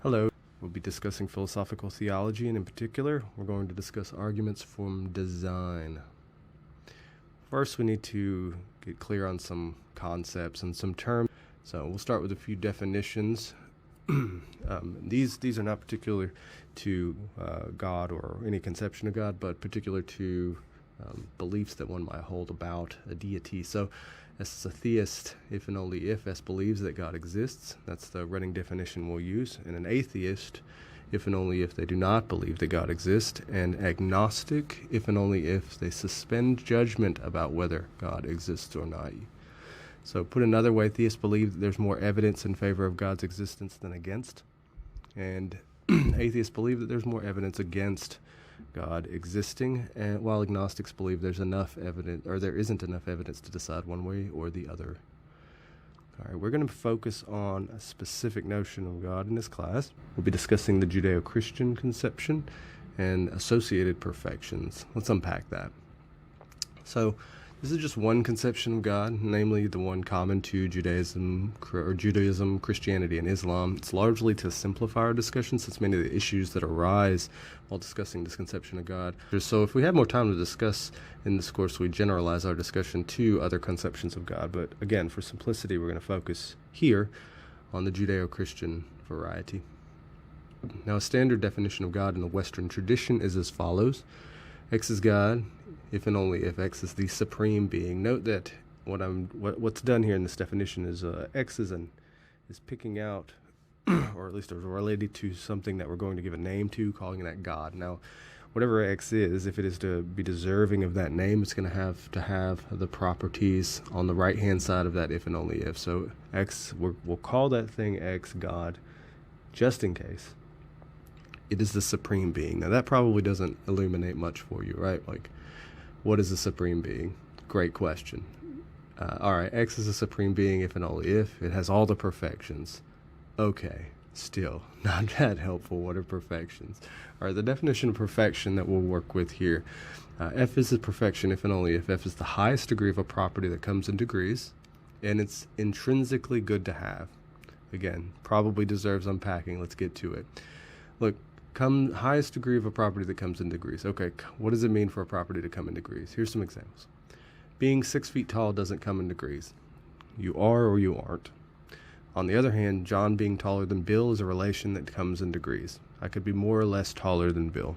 Hello. We'll be discussing philosophical theology, and in particular, we're going to discuss arguments from design. First, we need to get clear on some concepts and some terms. So we'll start with a few definitions. These are not particular to God or any conception of God, but particular to beliefs that one might hold about a deity. So, as a theist, if and only if S believes that God exists, that's the running definition we'll use. And an atheist, if and only if they do not believe that God exists. And agnostic, if and only if they suspend judgment about whether God exists or not. So put another way, theists believe that there's more evidence in favor of God's existence than against. And atheists believe that there's more evidence against God existing, and while agnostics believe there's enough evidence, or there isn't enough evidence to decide one way or the other. All right, we're going to focus on a specific notion of God in this class. We'll be discussing the Judeo-Christian conception and associated perfections. Let's unpack that. So, this is just one conception of God, namely the one common to Judaism, Christianity, and Islam. It's largely to simplify our discussion, since many of the issues that arise while discussing this conception of God. So if we have more time to discuss in this course, we generalize our discussion to other conceptions of God. But again, for simplicity, we're going to focus here on the Judeo-Christian variety. Now, a standard definition of God in the Western tradition is as follows. X is God, if and only if X is the supreme being. Note that what's done here in this definition is X is picking out, or at least is related to something that we're going to give a name to, calling that God. Now, whatever X is, if it is to be deserving of that name, it's going to have the properties on the right-hand side of that if and only if. So X, we'll call that thing X God, just in case it is the supreme being. Now, that probably doesn't illuminate much for you, right? Like, what is a supreme being? Great question. All right, X is a supreme being if and only if it has all the perfections. Okay, still not that helpful. What are perfections? All right, the definition of perfection that we'll work with here. F is a perfection if and only if F is the highest degree of a property that comes in degrees, and it's intrinsically good to have. Again, probably deserves unpacking. Let's get to it. Look, highest degree of a property that comes in degrees. Okay, what does it mean for a property to come in degrees? Here's some examples. Being 6 feet tall doesn't come in degrees. You are or you aren't. On the other hand, John being taller than Bill is a relation that comes in degrees. I could be more or less taller than Bill,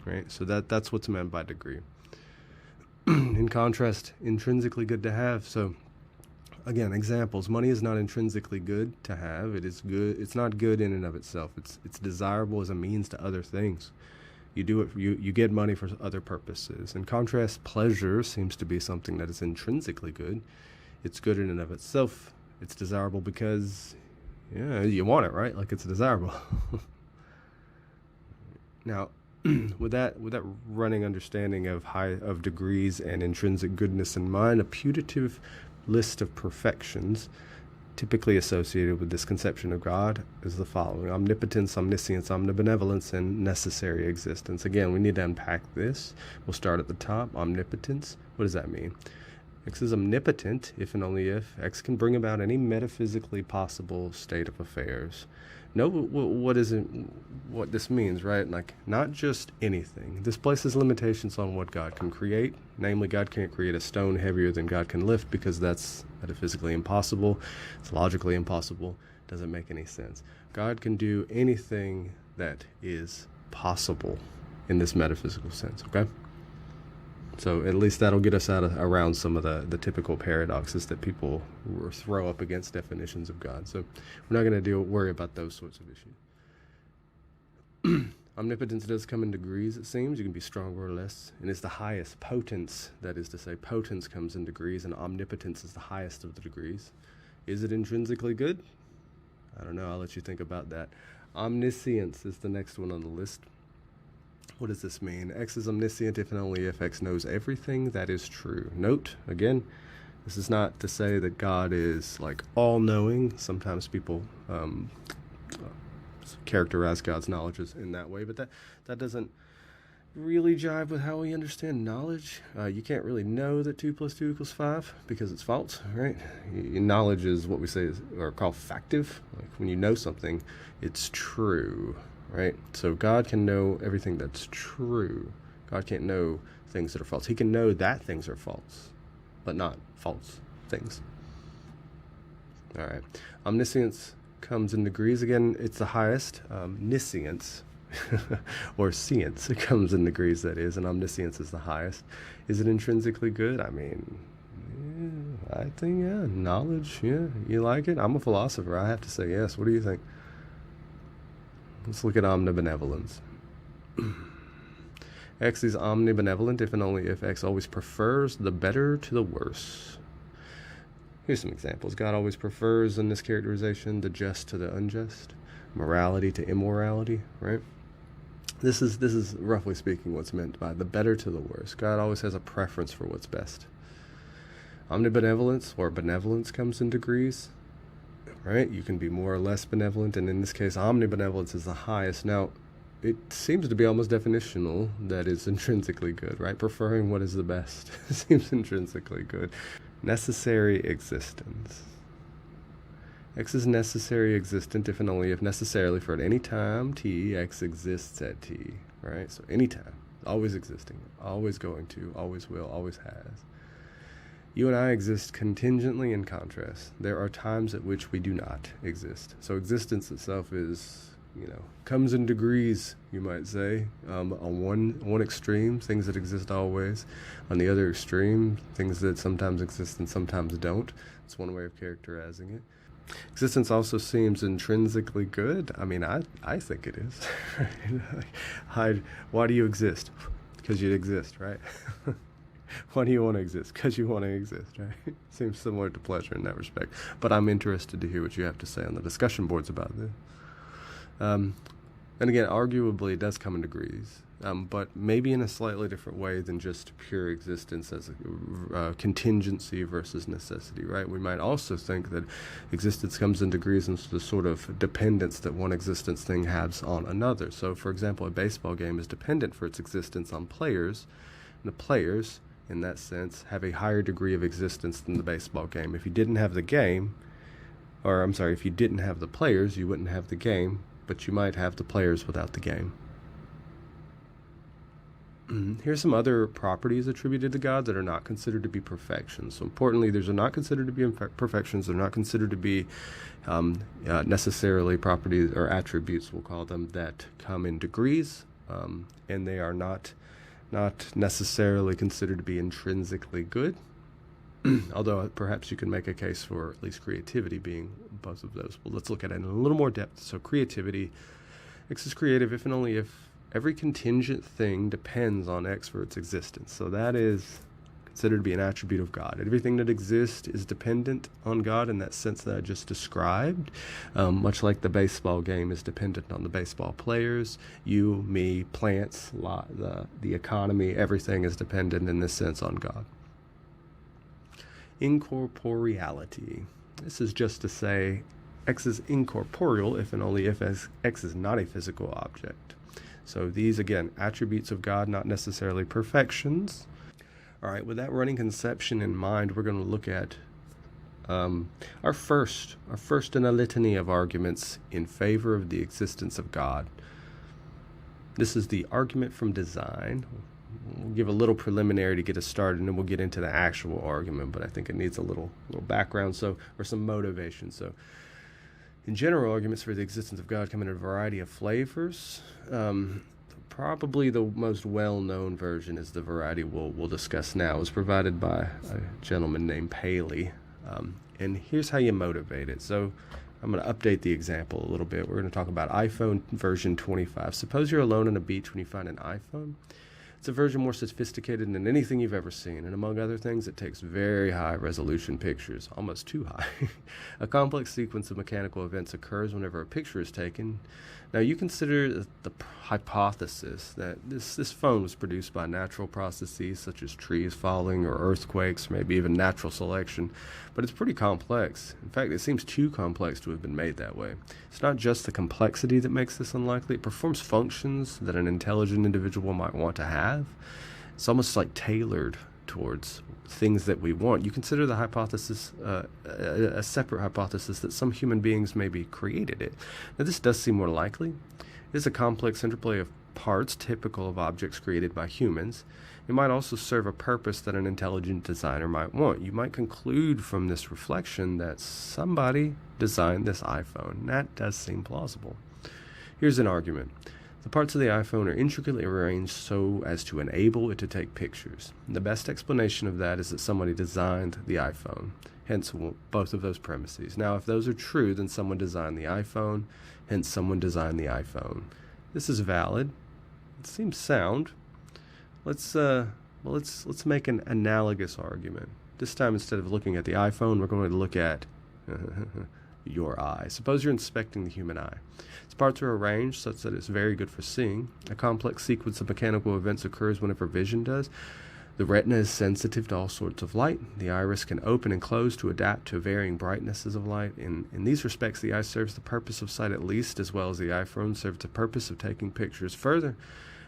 right? So that's what's meant by degree. In contrast, intrinsically good to have. So again, examples. Money is not intrinsically good to have. It is good. It's not good in and of itself. It's desirable as a means to other things. You do it. You get money for other purposes. In contrast, pleasure seems to be something that is intrinsically good. It's good in and of itself. It's desirable because, you want it, right? Like, it's desirable. Now, with that running understanding of degrees and intrinsic goodness in mind, a putative list of perfections typically associated with this conception of God is the following: omnipotence, omniscience, omnibenevolence, and necessary existence. Again, we need to unpack this. We'll start at the top. Omnipotence. What does that mean? X is omnipotent if and only if X can bring about any metaphysically possible state of affairs. Know what this means, right? Like, not just anything. This places limitations on what God can create. Namely, God can't create a stone heavier than God can lift, because that's metaphysically impossible. It's logically impossible. Doesn't make any sense. God can do anything that is possible in this metaphysical sense, okay? So at least that'll get us around some of the typical paradoxes that people throw up against definitions of God. So we're not going to worry about those sorts of issues. Omnipotence does come in degrees, it seems. You can be stronger or less. And it's the highest. Potence, that is to say, potence comes in degrees, and omnipotence is the highest of the degrees. Is it intrinsically good? I don't know. I'll let you think about that. Omniscience is the next one on the list. What does this mean? X is omniscient if and only if X knows everything that is true. Note, again, this is not to say that God is like all-knowing. Sometimes people characterize God's knowledge in that way, but that doesn't really jive with how we understand knowledge. You can't really know that 2 plus 2 equals 5 because it's false, right? Knowledge is what we say is, or call factive. Like when you know something, it's true, right? So God can know everything that's true. God can't know things that are false. He can know that things are false, but not false things. All right. Omniscience comes in degrees. Again, it's the highest. Niscience, or science, it comes in degrees, that is, and omniscience is the highest. Is it intrinsically good? I mean, yeah, I think, yeah. Knowledge, yeah. You like it? I'm a philosopher. I have to say yes. What do you think? Let's look at omnibenevolence. X is omnibenevolent if and only if X always prefers the better to the worse. Here's some examples. God always prefers, in this characterization, the just to the unjust, morality to immorality, right? This is roughly speaking what's meant by the better to the worse. God always has a preference for what's best. Omnibenevolence or benevolence comes in degrees, right? You can be more or less benevolent, and in this case, omnibenevolence is the highest. Now, it seems to be almost definitional that it's intrinsically good, right? Preferring what is the best seems intrinsically good. Necessary existence. X is necessary existent if and only if necessarily for at any time t, X exists at t, right? So any time, always existing, always going to, always will, always has. You and I exist contingently in contrast. There are times at which we do not exist. So existence itself is, comes in degrees, you might say. On one extreme, things that exist always. On the other extreme, things that sometimes exist and sometimes don't. It's one way of characterizing it. Existence also seems intrinsically good. I mean, I think it is. Why do you exist? Because you exist, right? Why do you want to exist? Because you want to exist, right? Seems similar to pleasure in that respect. But I'm interested to hear what you have to say on the discussion boards about this. And again, arguably it does come in degrees, but maybe in a slightly different way than just pure existence as a contingency versus necessity, right? We might also think that existence comes in degrees into the sort of dependence that one existence thing has on another. So, for example, a baseball game is dependent for its existence on players, and the players, in that sense, have a higher degree of existence than the baseball game. If you didn't have the game, if you didn't have the players, you wouldn't have the game, but you might have the players without the game. Here's some other properties attributed to God that are not considered to be perfections. So importantly, these are not considered to be perfections. They're not considered to be necessarily properties or attributes, we'll call them, that come in degrees, and they are not necessarily considered to be intrinsically good. Although perhaps you can make a case for at least creativity being both of those. Well, let's look at it in a little more depth. So creativity, X is creative if and only if every contingent thing depends on X for its existence. So that is considered to be an attribute of God. Everything that exists is dependent on God in that sense that I just described, much like the baseball game is dependent on the baseball players. You, me, plants, the economy, everything is dependent in this sense on God. Incorporeality. This is just to say X is incorporeal if and only if X is not a physical object. So these, again, attributes of God, not necessarily perfections. All right, with that running conception in mind, we're going to look at our first in a litany of arguments in favor of the existence of God. This is the argument from design. We'll give a little preliminary to get us started, and then we'll get into the actual argument, but I think it needs a little background, or some motivation. So in general, arguments for the existence of God come in a variety of flavors. Probably the most well-known version is the variety we'll discuss now. It was provided by a gentleman named Paley, and here's how you motivate it. So I'm going to update the example a little bit. We're going to talk about iPhone version 25. Suppose you're alone on a beach when you find an iPhone. It's a version more sophisticated than anything you've ever seen, and among other things, it takes very high-resolution pictures, almost too high. A complex sequence of mechanical events occurs whenever a picture is taken. Now, you consider the hypothesis that this phone was produced by natural processes such as trees falling or earthquakes, or maybe even natural selection, but it's pretty complex. In fact, it seems too complex to have been made that way. It's not just the complexity that makes this unlikely. It performs functions that an intelligent individual might want to have. It's almost like tailored towards things that we want. You consider the hypothesis a separate hypothesis that some human beings maybe created it. Now, this does seem more likely. It is a complex interplay of parts typical of objects created by humans. It might also serve a purpose that an intelligent designer might want. You might conclude from this reflection that somebody designed this iPhone. That does seem plausible. Here's an argument. The parts of the iPhone are intricately arranged so as to enable it to take pictures. The best explanation of that is that somebody designed the iPhone, hence both of those premises. Now, if those are true, then someone designed the iPhone, hence someone designed the iPhone. This is valid. It seems sound. Let's make an analogous argument. This time, instead of looking at the iPhone, we're going to look at your eye. Suppose you're inspecting the human eye. Its parts are arranged such that it's very good for seeing. A complex sequence of mechanical events occurs whenever vision does. The retina is sensitive to all sorts of light. The iris can open and close to adapt to varying brightnesses of light. In these respects, the eye serves the purpose of sight at least as well as the iPhone serves the purpose of taking pictures. Further,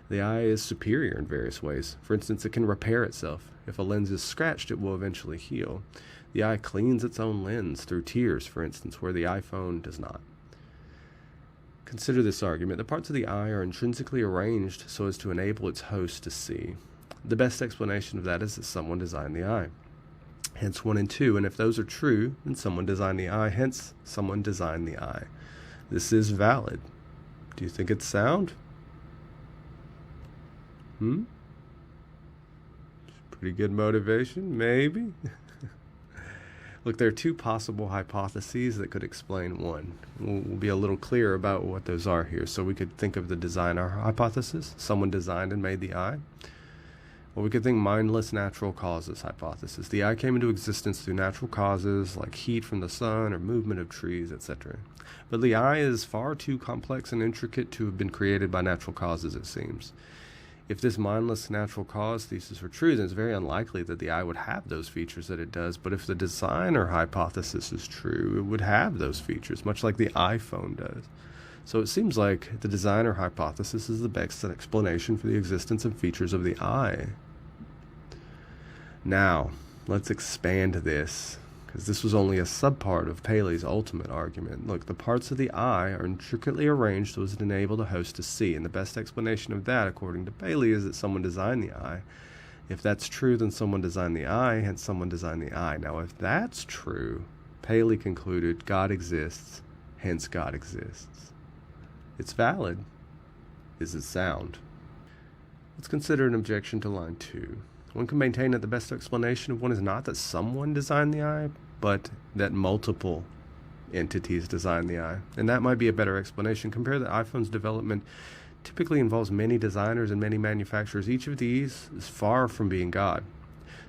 the eye is superior in various ways. For instance, it can repair itself. If a lens is scratched, it will eventually heal. The eye cleans its own lens through tears, for instance, where the iPhone does not. Consider this argument. The parts of the eye are intrinsically arranged so as to enable its host to see. The best explanation of that is that someone designed the eye. Hence 1 and 2, and if those are true, then someone designed the eye, hence someone designed the eye. This is valid. Do you think it's sound? Pretty good motivation, maybe? Look, there are two possible hypotheses that could explain one. We'll be a little clearer about what those are here. So we could think of the designer hypothesis, someone designed and made the eye. Or we could think mindless natural causes hypothesis. The eye came into existence through natural causes like heat from the sun or movement of trees, etc. But the eye is far too complex and intricate to have been created by natural causes, it seems. If this mindless natural cause thesis were true, then it's very unlikely that the eye would have those features that it does. But if the designer hypothesis is true, it would have those features, much like the iPhone does. So it seems like the designer hypothesis is the best explanation for the existence and features of the eye. Now, let's expand this, because this was only a subpart of Paley's ultimate argument. Look, the parts of the eye are intricately arranged so as to enable the host to see, and the best explanation of that, according to Paley, is that someone designed the eye. If that's true, then someone designed the eye, hence someone designed the eye. Now, if that's true, Paley concluded God exists, hence God exists. It's valid. Is it sound? Let's consider an objection to line 2. One can maintain that the best explanation of one is not that someone designed the eye, but that multiple entities designed the eye. And that might be a better explanation. Compare the iPhone's development typically involves many designers and many manufacturers. Each of these is far from being God.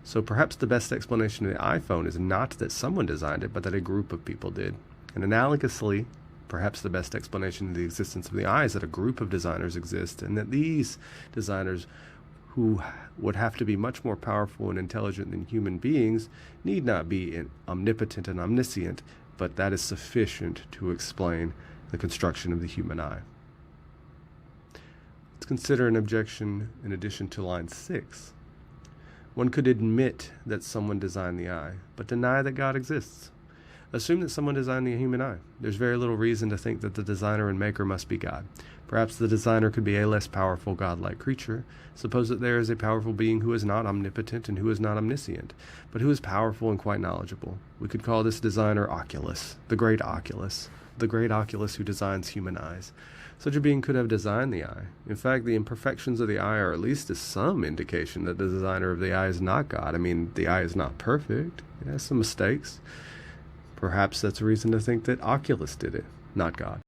So perhaps the best explanation of the iPhone is not that someone designed it, but that a group of people did. And analogously, perhaps the best explanation of the existence of the eye is that a group of designers exist, and that these designers, who would have to be much more powerful and intelligent than human beings, need not be omnipotent and omniscient, but that is sufficient to explain the construction of the human eye. Let's consider an objection in addition to line 6. One could admit that someone designed the eye, but deny that God exists. Assume that someone designed the human eye. There's very little reason to think that the designer and maker must be God. Perhaps the designer could be a less powerful godlike creature. Suppose that there is a powerful being who is not omnipotent and who is not omniscient, but who is powerful and quite knowledgeable. We could call this designer Oculus, the great Oculus who designs human eyes. Such a being could have designed the eye. In fact, the imperfections of the eye are at least some indication that the designer of the eye is not God. I mean, the eye is not perfect. It has some mistakes. Perhaps that's a reason to think that Oculus did it, not God.